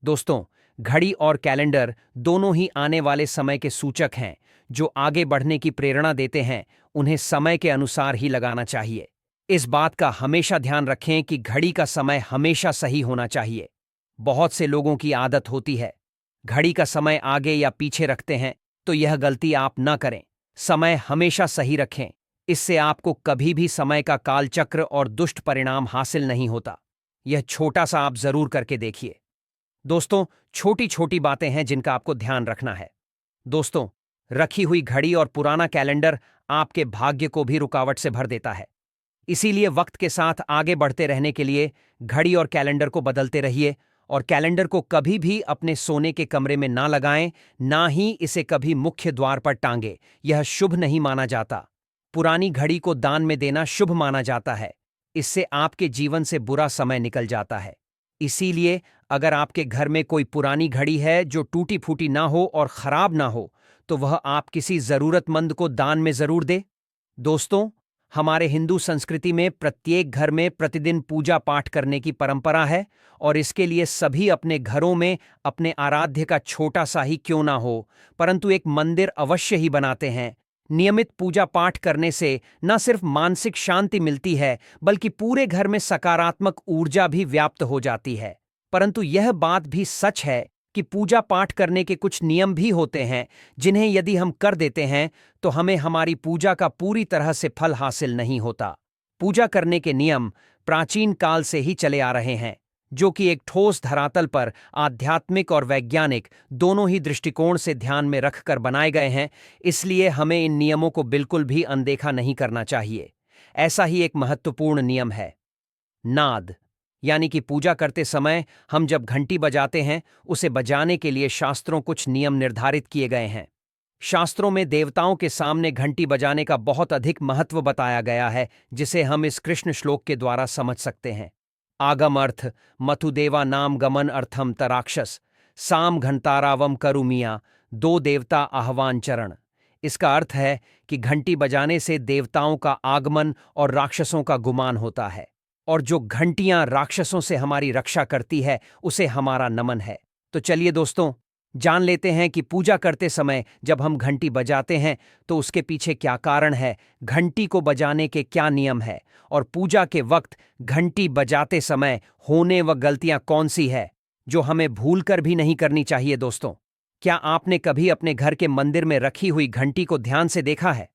दोस्तों, घड़ी और कैलेंडर दोनों ही आने वाले समय के सूचक हैं, जो आगे बढ़ने की प्रेरणा देते हैं। उन्हें समय के अनुसार ही लगाना चाहिए। इस बात का हमेशा ध्यान रखें कि घड़ी का समय हमेशा सही होना चाहिए। बहुत से लोगों की आदत होती है घड़ी का समय आगे या पीछे रखते हैं, तो यह गलती आप ना करें। समय हमेशा सही रखें। इससे आपको कभी भी समय का कालचक्र और दुष्ट परिणाम हासिल नहीं होता। यह छोटा सा आप जरूर करके देखिए। दोस्तों, छोटी छोटी बातें हैं जिनका आपको ध्यान रखना है। दोस्तों, रखी हुई घड़ी और पुराना कैलेंडर आपके भाग्य को भी रुकावट से भर देता है। इसीलिए वक्त के साथ आगे बढ़ते रहने के लिए घड़ी और कैलेंडर को बदलते रहिए और कैलेंडर को कभी भी अपने सोने के कमरे में ना लगाएं, ना ही इसे कभी मुख्य द्वार पर टांगे। यह शुभ नहीं माना जाता। पुरानी घड़ी को दान में देना शुभ माना जाता है। इससे आपके जीवन से बुरा समय निकल जाता है। इसीलिए अगर आपके घर में कोई पुरानी घड़ी है जो टूटी फूटी ना हो और खराब ना हो, तो वह आप किसी जरूरतमंद को दान में जरूर दे। दोस्तों, हमारे हिंदू संस्कृति में प्रत्येक घर में प्रतिदिन पूजा पाठ करने की परंपरा है और इसके लिए सभी अपने घरों में अपने आराध्य का छोटा सा ही क्यों ना हो, परंतु एक मंदिर अवश्य ही बनाते हैं। नियमित पूजा पाठ करने से न सिर्फ मानसिक शांति मिलती है, बल्कि पूरे घर में सकारात्मक ऊर्जा भी व्याप्त हो जाती है। परंतु यह बात भी सच है कि पूजा पाठ करने के कुछ नियम भी होते हैं, जिन्हें यदि हम कर देते हैं तो हमें हमारी पूजा का पूरी तरह से फल हासिल नहीं होता। पूजा करने के नियम प्राचीन काल से ही चले आ रहे हैं, जो कि एक ठोस धरातल पर आध्यात्मिक और वैज्ञानिक दोनों ही दृष्टिकोण से ध्यान में रखकर बनाए गए हैं। इसलिए हमें इन नियमों को बिल्कुल भी अनदेखा नहीं करना चाहिए। ऐसा ही एक महत्वपूर्ण नियम है नाद, यानी कि पूजा करते समय हम जब घंटी बजाते हैं, उसे बजाने के लिए शास्त्रों कुछ नियम निर्धारित किए गए हैं। शास्त्रों में देवताओं के सामने घंटी बजाने का बहुत अधिक महत्व बताया गया है, जिसे हम इस कृष्ण श्लोक के द्वारा समझ सकते हैं। आगम अर्थ मथुदेवा नाम गमन अर्थम तराक्षस साम घंटारावम करुमिया दो देवता आह्वान चरण। इसका अर्थ है कि घंटी बजाने से देवताओं का आगमन और राक्षसों का गुमान होता है, और जो घंटियां राक्षसों से हमारी रक्षा करती है उसे हमारा नमन है। तो चलिए दोस्तों, जान लेते हैं कि पूजा करते समय जब हम घंटी बजाते हैं तो उसके पीछे क्या कारण है, घंटी को बजाने के क्या नियम है, और पूजा के वक्त घंटी बजाते समय होने व गलतियां कौन सी है जो हमें भूलकर भी नहीं करनी चाहिए। दोस्तों, क्या आपने कभी अपने घर के मंदिर में रखी हुई घंटी को ध्यान से देखा है?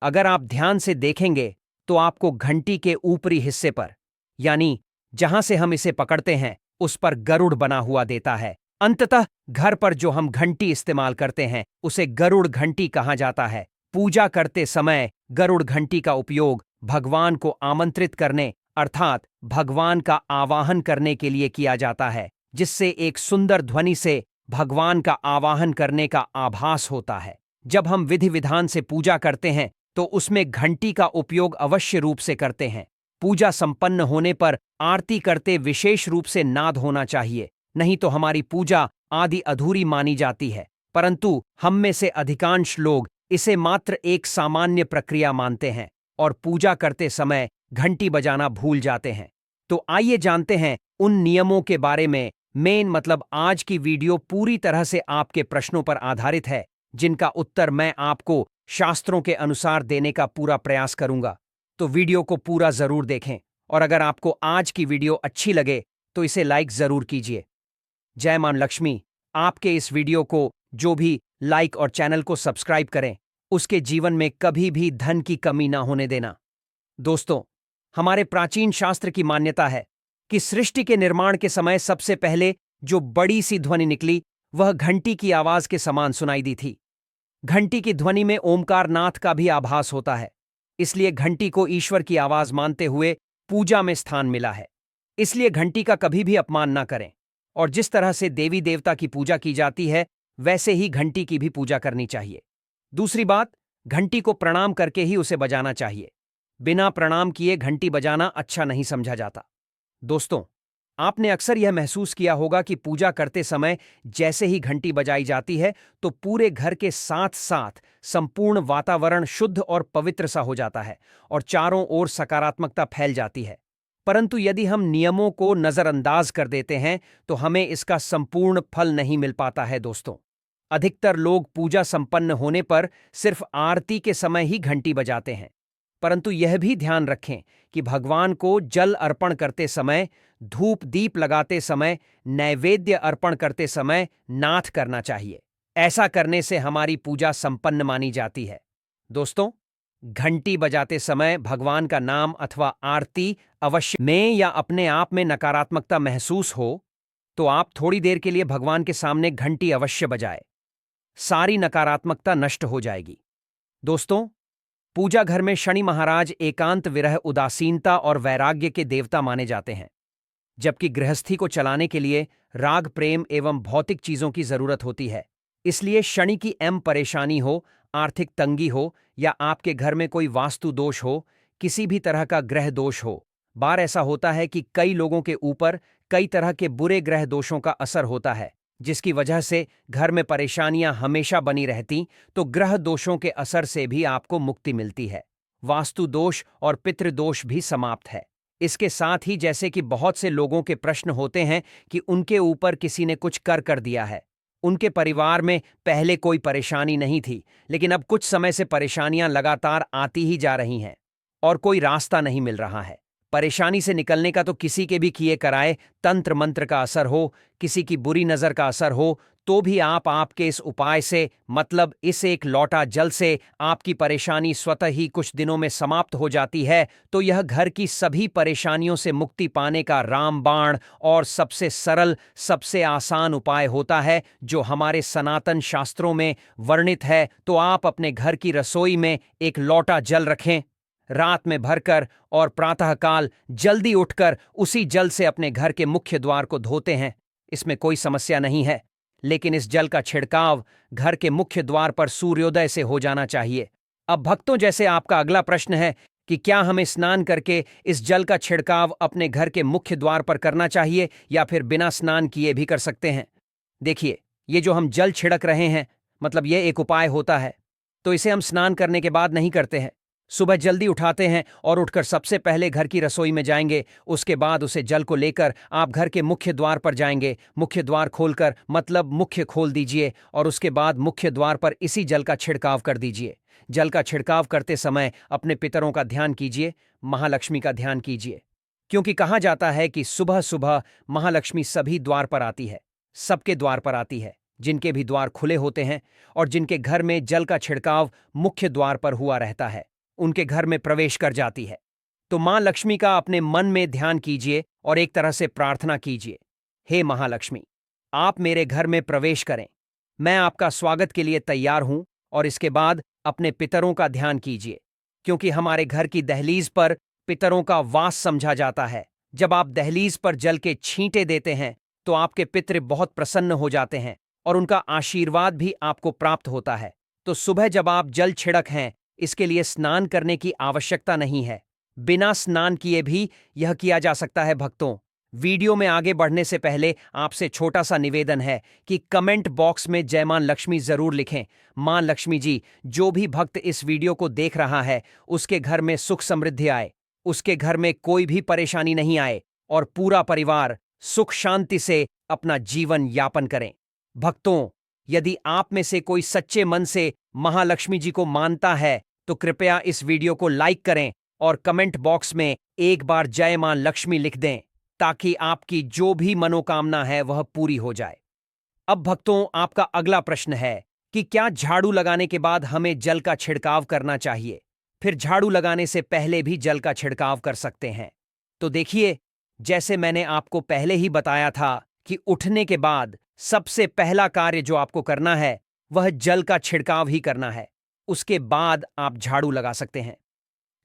अगर आप ध्यान से देखेंगे तो आपको घंटी के ऊपरी हिस्से पर, यानी जहां से हम इसे पकड़ते हैं, उस पर गरुड़ बना हुआ देता है। अंततः घर पर जो हम घंटी इस्तेमाल करते हैं उसे गरुड़ घंटी कहा जाता है। पूजा करते समय गरुड़ घंटी का उपयोग भगवान को आमंत्रित करने अर्थात भगवान का आवाहन करने के लिए किया जाता है, जिससे एक सुंदर ध्वनि से भगवान का आवाहन करने का आभास होता है। जब हम विधि विधान से पूजा करते हैं तो उसमें घंटी का उपयोग अवश्य रूप से करते हैं। पूजा संपन्न होने पर आरती करते विशेष रूप से नाद होना चाहिए, नहीं तो हमारी पूजा आदि अधूरी मानी जाती है। परंतु हम में से अधिकांश लोग इसे मात्र एक सामान्य प्रक्रिया मानते हैं और पूजा करते समय घंटी बजाना भूल जाते हैं। तो आइए जानते हैं उन नियमों के बारे में। मतलब आज की वीडियो पूरी तरह से आपके प्रश्नों पर आधारित है, जिनका उत्तर मैं आपको शास्त्रों के अनुसार देने का पूरा प्रयास करूंगा। तो वीडियो को पूरा जरूर देखें, और अगर आपको आज की वीडियो अच्छी लगे तो इसे लाइक जरूर कीजिए। जय मां लक्ष्मी। आपके इस वीडियो को जो भी लाइक और चैनल को सब्सक्राइब करें, उसके जीवन में कभी भी धन की कमी ना होने देना। दोस्तों, हमारे प्राचीन शास्त्र की मान्यता है कि सृष्टि के निर्माण के समय सबसे पहले जो बड़ी सी ध्वनि निकली वह घंटी की आवाज के समान सुनाई दी थी। घंटी की ध्वनि में ओमकार नाथ का भी आभास होता है, इसलिए घंटी को ईश्वर की आवाज मानते हुए पूजा में स्थान मिला है। इसलिए घंटी का कभी भी अपमान ना करें, और जिस तरह से देवी देवता की पूजा की जाती है वैसे ही घंटी की भी पूजा करनी चाहिए। दूसरी बात, घंटी को प्रणाम करके ही उसे बजाना चाहिए। बिना प्रणाम किए घंटी बजाना अच्छा नहीं समझा जाता। दोस्तों, आपने अक्सर यह महसूस किया होगा कि पूजा करते समय जैसे ही घंटी बजाई जाती है तो पूरे घर के साथ साथ संपूर्ण वातावरण शुद्ध और पवित्र सा हो जाता है और चारों ओर सकारात्मकता फैल जाती है। परंतु यदि हम नियमों को नजरअंदाज कर देते हैं तो हमें इसका संपूर्ण फल नहीं मिल पाता है। दोस्तों, अधिकतर लोग पूजा संपन्न होने पर सिर्फ आरती के समय ही घंटी बजाते हैं, परंतु यह भी ध्यान रखें कि भगवान को जल अर्पण करते समय, धूप दीप लगाते समय, नैवेद्य अर्पण करते समय नाथ करना चाहिए। ऐसा करने से हमारी पूजा संपन्न मानी जाती है। दोस्तों, घंटी बजाते समय भगवान का नाम अथवा आरती अवश्य में या अपने आप में नकारात्मकता महसूस हो तो आप थोड़ी देर के लिए भगवान के सामने घंटी अवश्य बजाएं। सारी नकारात्मकता नष्ट हो जाएगी। दोस्तों, पूजा घर में शनि महाराज एकांत, विरह, उदासीनता और वैराग्य के देवता माने जाते हैं। जबकि गृहस्थी को चलाने के लिए राग, प्रेम एवं भौतिक चीजों की जरूरत होती है। इसलिए शनि की परेशानी हो, आर्थिक तंगी हो या आपके घर में कोई वास्तु दोष हो, किसी भी तरह का ग्रह दोष हो, बार ऐसा होता है कि कई लोगों के ऊपर कई तरह के बुरे ग्रह दोषों का असर होता है, जिसकी वजह से घर में परेशानियां हमेशा बनी रहती। तो ग्रह दोषों के असर से भी आपको मुक्ति मिलती है। वास्तु दोष और पितृदोष भी समाप्त है। इसके साथ ही जैसे कि बहुत से लोगों के प्रश्न होते हैं कि उनके ऊपर किसी ने कुछ कर दिया है, उनके परिवार में पहले कोई परेशानी नहीं थी, लेकिन अब कुछ समय से परेशानियां लगातार आती ही जा रही हैं और कोई रास्ता नहीं मिल रहा है। परेशानी से निकलने का तो किसी के भी किए कराए तंत्र मंत्र का असर हो, किसी की बुरी नजर का असर हो, तो भी आपके इस उपाय से, मतलब इस एक लौटा जल से, आपकी परेशानी स्वतः ही कुछ दिनों में समाप्त हो जाती है। तो यह घर की सभी परेशानियों से मुक्ति पाने का रामबाण और सबसे सरल, सबसे आसान उपाय होता है, जो हमारे सनातन शास्त्रों में वर्णित है। तो आप अपने घर की रसोई में एक लौटा जल रखें, रात में भरकर, और प्रातःकाल जल्दी उठकर उसी जल से अपने घर के मुख्य द्वार को धोते हैं। इसमें कोई समस्या नहीं है, लेकिन इस जल का छिड़काव घर के मुख्य द्वार पर सूर्योदय से हो जाना चाहिए। अब भक्तों, जैसे आपका अगला प्रश्न है कि क्या हमें स्नान करके इस जल का छिड़काव अपने घर के मुख्य द्वार पर करना चाहिए या फिर बिना स्नान किए भी कर सकते हैं। देखिए, ये जो हम जल छिड़क रहे हैं, मतलब ये एक उपाय होता है, तो इसे हम स्नान करने के बाद नहीं करते हैं। सुबह जल्दी उठाते हैं और उठकर सबसे पहले घर की रसोई में जाएंगे। उसके बाद उसे जल को लेकर आप घर के मुख्य द्वार पर जाएंगे। मुख्य द्वार खोलकर, मतलब मुख्य खोल दीजिए, और उसके बाद मुख्य द्वार पर इसी जल का छिड़काव कर दीजिए। जल का छिड़काव करते समय अपने पितरों का ध्यान कीजिए, महालक्ष्मी का ध्यान कीजिए, क्योंकि कहा जाता है कि सुबह सुबह महालक्ष्मी सभी द्वार पर आती है, सबके द्वार पर आती है, जिनके भी द्वार खुले होते हैं और जिनके घर में जल का छिड़काव मुख्य द्वार पर हुआ रहता है, उनके घर में प्रवेश कर जाती है। तो मां लक्ष्मी का अपने मन में ध्यान कीजिए और एक तरह से प्रार्थना कीजिए, हे महालक्ष्मी, आप मेरे घर में प्रवेश करें, मैं आपका स्वागत के लिए तैयार हूं। और इसके बाद अपने पितरों का ध्यान कीजिए, क्योंकि हमारे घर की दहलीज पर पितरों का वास समझा जाता है। जब आप दहलीज पर जल के छींटे देते हैं तो आपके पितृ बहुत प्रसन्न हो जाते हैं और उनका आशीर्वाद भी आपको प्राप्त होता है। तो सुबह जब आप जल छिड़क हैं, इसके लिए स्नान करने की आवश्यकता नहीं है, बिना स्नान किए भी यह किया जा सकता है। भक्तों, वीडियो में आगे बढ़ने से पहले आपसे छोटा सा निवेदन है कि कमेंट बॉक्स में जय मां लक्ष्मी जरूर लिखें। मां लक्ष्मी जी, जो भी भक्त इस वीडियो को देख रहा है, उसके घर में सुख समृद्धि आए, उसके घर में कोई भी परेशानी नहीं आए और पूरा परिवार सुख शांति से अपना जीवन यापन करें। भक्तों, यदि आप में से कोई सच्चे मन से महालक्ष्मी जी को मानता है, तो कृपया इस वीडियो को लाइक करें और कमेंट बॉक्स में एक बार जय मां लक्ष्मी लिख दें, ताकि आपकी जो भी मनोकामना है वह पूरी हो जाए। अब भक्तों, आपका अगला प्रश्न है कि क्या झाड़ू लगाने के बाद हमें जल का छिड़काव करना चाहिए? फिर झाड़ू लगाने से पहले भी जल का छिड़काव कर सकते हैं। तो देखिए, जैसे मैंने आपको पहले ही बताया था कि उठने के बाद सबसे पहला कार्य जो आपको करना है वह जल का छिड़काव ही करना है। उसके बाद आप झाड़ू लगा सकते हैं।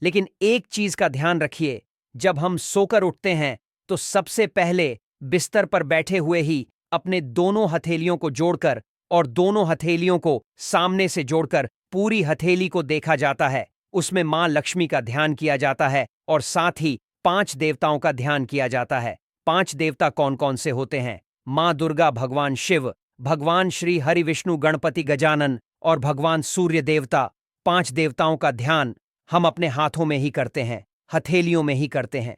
लेकिन एक चीज का ध्यान रखिए, जब हम सोकर उठते हैं तो सबसे पहले बिस्तर पर बैठे हुए ही अपने दोनों हथेलियों को जोड़कर और दोनों हथेलियों को सामने से जोड़कर पूरी हथेली को देखा जाता है। उसमें मां लक्ष्मी का ध्यान किया जाता है और साथ ही 5 देवताओं का ध्यान किया जाता है। 5 देवता कौन कौन से होते हैं? मां दुर्गा, भगवान शिव, भगवान श्री हरि विष्णु गणपति गजानन और भगवान सूर्य देवता। 5 देवताओं का ध्यान हम अपने हाथों में ही करते हैं, हथेलियों में ही करते हैं।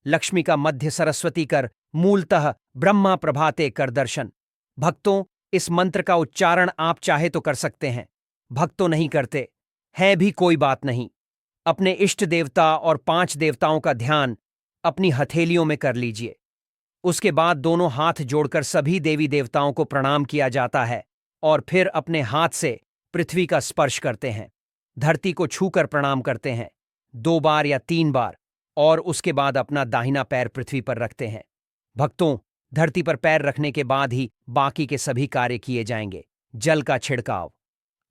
लक्ष्मी का मध्य सरस्वती कर, मूलतः ब्रह्मा प्रभाते कर दर्शन। भक्तों, इस मंत्र का उच्चारण आप चाहे तो कर सकते हैं, भक्तों नहीं करते हैं भी कोई बात नहीं। अपने इष्ट देवता और 5 देवताओं का ध्यान अपनी हथेलियों में कर लीजिए। उसके बाद दोनों हाथ जोड़कर सभी देवी देवताओं को प्रणाम किया जाता है और फिर अपने हाथ से पृथ्वी का स्पर्श करते हैं, धरती को छूकर प्रणाम करते हैं 2 बार या 3 बार, और उसके बाद अपना दाहिना पैर पृथ्वी पर रखते हैं। भक्तों, धरती पर पैर रखने के बाद ही बाकी के सभी कार्य किए जाएंगे। जल का छिड़काव।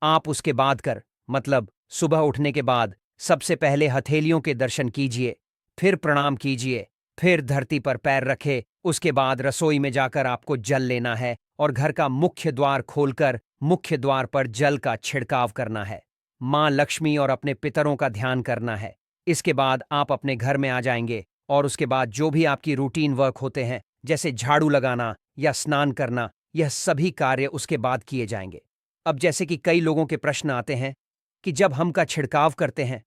आप उसके बाद कर मतलब सुबह उठने के बाद सबसे पहले हथेलियों के दर्शन कीजिए, फिर प्रणाम कीजिए, फिर धरती पर पैर रखे, उसके बाद रसोई में जाकर आपको जल लेना है और घर का मुख्य द्वार खोलकर मुख्य द्वार पर जल का छिड़काव करना है। माँ लक्ष्मी और अपने पितरों का ध्यान करना है। इसके बाद आप अपने घर में आ जाएंगे और उसके बाद जो भी आपकी रूटीन वर्क होते हैं, जैसे झाड़ू लगाना या स्नान करना, यह सभी कार्य उसके बाद किए जाएंगे। अब जैसे कि कई लोगों के प्रश्न आते हैं कि जब हम का छिड़काव करते हैं,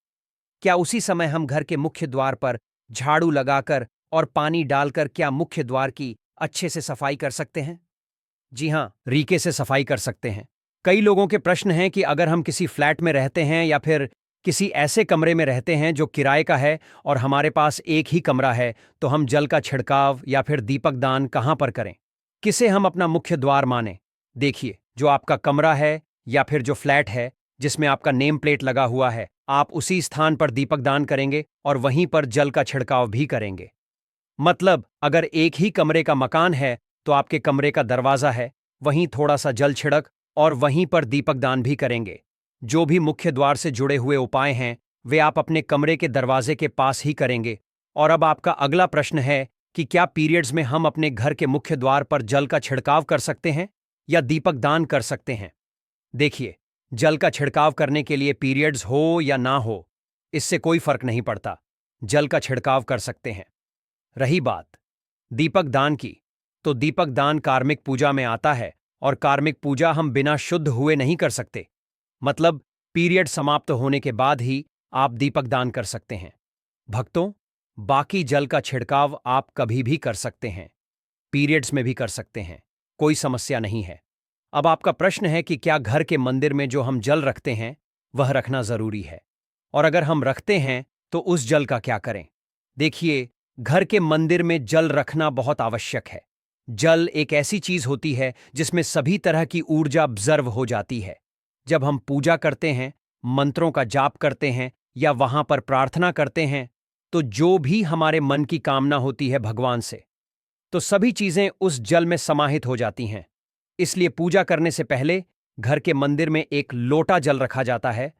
क्या उसी समय हम घर के मुख्य द्वार पर झाड़ू लगाकर और पानी डालकर क्या मुख्य द्वार की अच्छे से सफाई कर सकते हैं? जी हाँ, रीके से सफाई कर सकते हैं। कई लोगों के प्रश्न हैं कि अगर हम किसी फ्लैट में रहते हैं या फिर किसी ऐसे कमरे में रहते हैं जो किराए का है और हमारे पास एक ही कमरा है, तो हम जल का छिड़काव या फिर दीपक दान कहाँ पर करें? किसे हम अपना मुख्य द्वार माने? देखिए, जो आपका कमरा है या फिर जो फ्लैट है जिसमें आपका नेम प्लेट लगा हुआ है, आप उसी स्थान पर दीपक दान करेंगे और वहीं पर जल का छिड़काव भी करेंगे। मतलब अगर एक ही कमरे का मकान है तो आपके कमरे का दरवाजा है, वहीं थोड़ा सा जल छिड़क और वहीं पर दीपक दान भी करेंगे। जो भी मुख्य द्वार से जुड़े हुए उपाय हैं वे आप अपने कमरे के दरवाजे के पास ही करेंगे। और अब आपका अगला प्रश्न है कि क्या पीरियड्स में हम अपने घर के मुख्य द्वार पर जल का छिड़काव कर सकते हैं या दीपक दान कर सकते हैं? देखिए, जल का छिड़काव करने के लिए पीरियड्स हो या ना हो, इससे कोई फर्क नहीं पड़ता, जल का छिड़काव कर सकते हैं। रही बात दीपक दान की, तो दीपक दान कार्मिक पूजा में आता है और कार्मिक पूजा हम बिना शुद्ध हुए नहीं कर सकते। मतलब पीरियड समाप्त होने के बाद ही आप दीपक दान कर सकते हैं। भक्तों, बाकी जल का छिड़काव आप कभी भी कर सकते हैं, पीरियड्स में भी कर सकते हैं, कोई समस्या नहीं है। अब आपका प्रश्न है कि क्या घर के मंदिर में जो हम जल रखते हैं वह रखना जरूरी है, और अगर हम रखते हैं तो उस जल का क्या करें? देखिए, घर के मंदिर में जल रखना बहुत आवश्यक है। जल एक ऐसी चीज होती है जिसमें सभी तरह की ऊर्जा ऑब्जर्व हो जाती है। जब हम पूजा करते हैं, मंत्रों का जाप करते हैं या वहां पर प्रार्थना करते हैं, तो जो भी हमारे मन की कामना होती है भगवान से, तो सभी चीजें उस जल में समाहित हो जाती हैं। इसलिए पूजा करने से पहले घर के मंदिर में एक लोटा जल रखा जाता है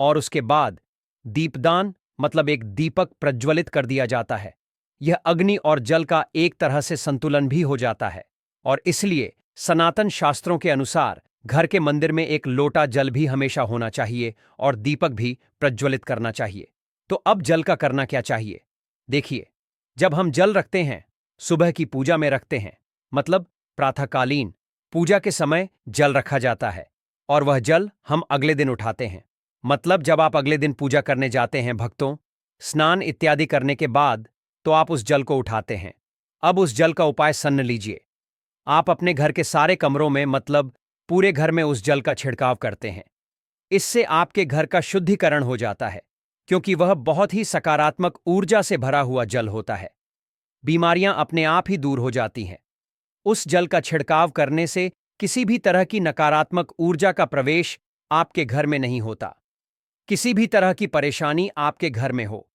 और उसके बाद दीपदान मतलब एक दीपक प्रज्वलित कर दिया जाता है। यह अग्नि और जल का एक तरह से संतुलन भी हो जाता है और इसलिए सनातन शास्त्रों के अनुसार घर के मंदिर में एक लोटा जल भी हमेशा होना चाहिए और दीपक भी प्रज्वलित करना चाहिए। तो अब जल का करना क्या चाहिए? देखिए, जब हम जल रखते हैं, सुबह की पूजा में रखते हैं, मतलब प्रातःकालीन पूजा के समय जल रखा जाता है और वह जल हम अगले दिन उठाते हैं। मतलब जब आप अगले दिन पूजा करने जाते हैं भक्तों, स्नान इत्यादि करने के बाद, तो आप उस जल को उठाते हैं। अब उस जल का उपाय सन्न लीजिए। आप अपने घर के सारे कमरों में मतलब पूरे घर में उस जल का छिड़काव करते हैं। इससे आपके घर का शुद्धिकरण हो जाता है, क्योंकि वह बहुत ही सकारात्मक ऊर्जा से भरा हुआ जल होता है। बीमारियां अपने आप ही दूर हो जाती हैं। उस जल का छिड़काव करने से किसी भी तरह की नकारात्मक ऊर्जा का प्रवेश आपके घर में नहीं होता। किसी भी तरह की परेशानी आपके घर में हो,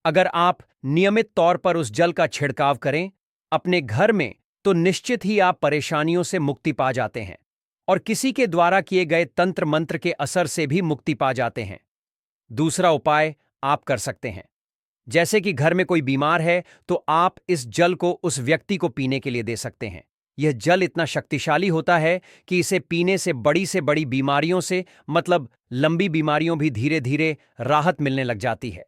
अगर आप नियमित तौर पर उस जल का छिड़काव करें अपने घर में, तो निश्चित ही आप परेशानियों से मुक्ति पा जाते हैं और किसी के द्वारा किए गए तंत्र मंत्र के असर से भी मुक्ति पा जाते हैं। दूसरा उपाय आप कर सकते हैं, जैसे कि घर में कोई बीमार है तो आप इस जल को उस व्यक्ति को पीने के लिए दे सकते हैं। यह जल इतना शक्तिशाली होता है कि इसे पीने से बड़ी बीमारियों से मतलब लंबी बीमारियों भी धीरे धीरे राहत मिलने लग जाती है।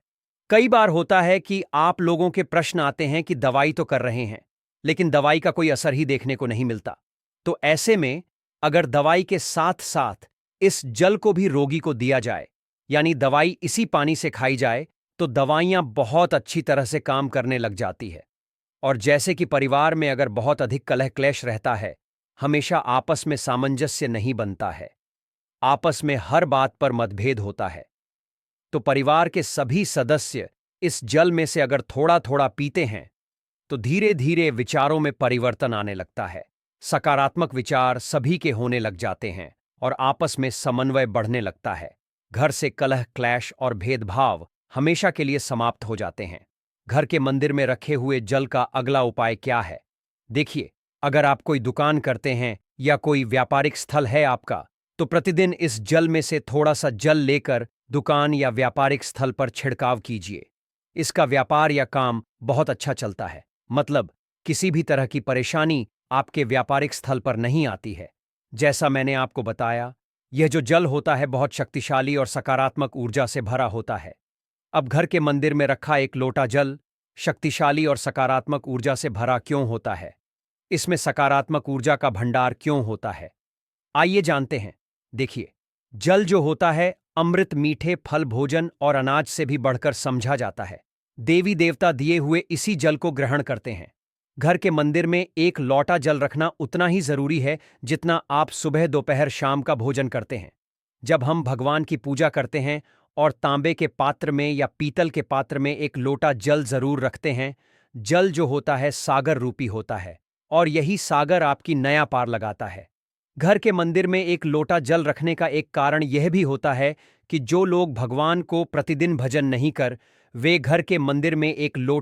कई बार होता है कि आप लोगों के प्रश्न आते हैं कि दवाई तो कर रहे हैं लेकिन दवाई का कोई असर ही देखने को नहीं मिलता। तो ऐसे में अगर दवाई के साथ साथ इस जल को भी रोगी को दिया जाए, यानी दवाई इसी पानी से खाई जाए, तो दवाइयां बहुत अच्छी तरह से काम करने लग जाती है। और जैसे कि परिवार में अगर बहुत अधिक कलह क्लेश रहता है, हमेशा आपस में सामंजस्य नहीं बनता है, आपस में हर बात पर मतभेद होता है, तो परिवार के सभी सदस्य इस जल में से अगर थोड़ा थोड़ा पीते हैं तो धीरे धीरे विचारों में परिवर्तन आने लगता है। सकारात्मक विचार सभी के होने लग जाते हैं और आपस में समन्वय बढ़ने लगता है। घर से कलह क्लैश और भेदभाव हमेशा के लिए समाप्त हो जाते हैं। घर के मंदिर में रखे हुए जल का अगला उपाय क्या है? देखिए, अगर आप कोई दुकान करते हैं या कोई व्यापारिक स्थल है आपका, तो प्रतिदिन इस जल में से थोड़ा सा जल लेकर दुकान या व्यापारिक स्थल पर छिड़काव कीजिए। इसका व्यापार या काम बहुत अच्छा चलता है, मतलब किसी भी तरह की परेशानी आपके व्यापारिक स्थल पर नहीं आती है। जैसा मैंने आपको बताया, यह जो जल होता है बहुत शक्तिशाली और सकारात्मक ऊर्जा से भरा होता है। अब घर के मंदिर में रखा एक लोटा जल शक्तिशाली और सकारात्मक ऊर्जा से भरा क्यों होता है? इसमें सकारात्मक ऊर्जा का भंडार क्यों होता है? आइए जानते हैं। देखिए, जल जो होता है अमृत, मीठे फल, भोजन और अनाज से भी बढ़कर समझा जाता है। देवी देवता दिए हुए इसी जल को ग्रहण करते हैं। घर के मंदिर में एक लोटा जल रखना उतना ही जरूरी है जितना आप सुबह, दोपहर, शाम का भोजन करते हैं। जब हम भगवान की पूजा करते हैं और तांबे के पात्र में या पीतल के पात्र में एक लोटा जल जरूर रखते हैं, जल जो होता है सागर रूपी होता है और यही सागर आपकी नया पार लगाता है। घर के मंदिर में एक लोटा जल रखने का एक कारण यह भी होता है कि जो लोग भगवान को प्रतिदिन भजन नहीं कर, वे घर के मंदिर में एक लोटा